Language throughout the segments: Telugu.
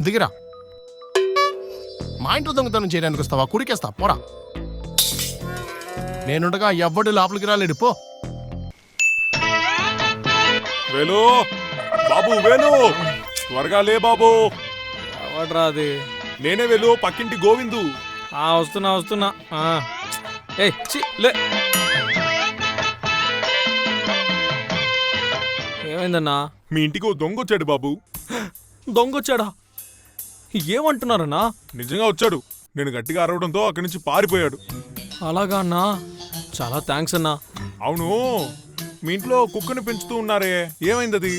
దిగిరా. మా ఇంట్లో దొంగతనం చేయడానికి వస్తావా? కురికేస్తా పోరా. నేనుండగా ఎవ్వడు లోపలికి రాలేడు పో. వేలు బాబు, వేలు త్వరగా లే బాబు. ఎవడ్రా అది? నేనే వేలు, పక్కింటి గోవిందు. వస్తున్నా. ఏయ్ చి లే. ఏమైందన్నా? మీ ఇంటికి ఓ దొంగ వచ్చాడు బాబు. దొంగొచ్చాడా? ఏమంటున్నారన్నా? నిజంగా వచ్చాడు. నేను గట్టిగా అరవడంతో అక్కడి నుంచి పారిపోయాడు. అలాగా అన్నా, చాలా థ్యాంక్స్ అన్నా. అవును, మీ ఇంట్లో కుక్కని పెంచుతూ ఉన్నారే, ఏమైంది అది?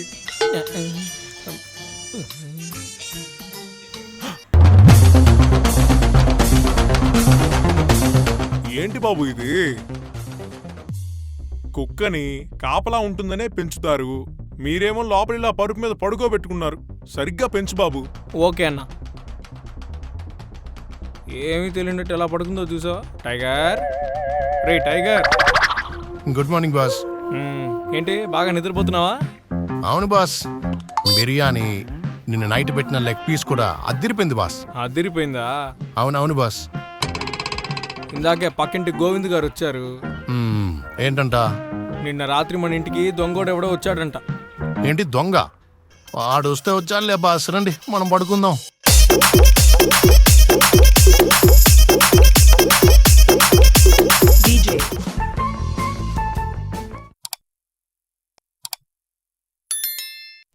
ఏంటి బాబు ఇది? కుక్కని కాపలా ఉంటుందనే పెంచుతారు, మీరేమో లోపలిలా పరుపు మీద పడుకోబెట్టుకున్నారు. సరిగ్గా పెంచు బాబు. ఓకే అన్నా. ఏమీ తెలియనట్టు ఎలా పడుకుందో చూసావా? టైగర్, రే టైగర్. Good morning boss. ఏంటి బాగా నిద్రపోతున్నావా? అవును బాస్, బిర్యానీ నిన్న నైట్ పెట్టిన లెగ్ పీస్ కూడా అదిరిపోయింది బాస్. అదిరిపోయిందా? అవునవును బాస్. ఇందాకే పక్కింటి గోవింద్ గారు వచ్చారు. ఏంటంట? నిన్న రాత్రి మన ఇంటికి దొంగోడు ఎవడో వచ్చాడంట. ఏంటి దొంగ? వాడు వస్తే వచ్చాడులే బాస్, రండి మనం పడుకుందాం.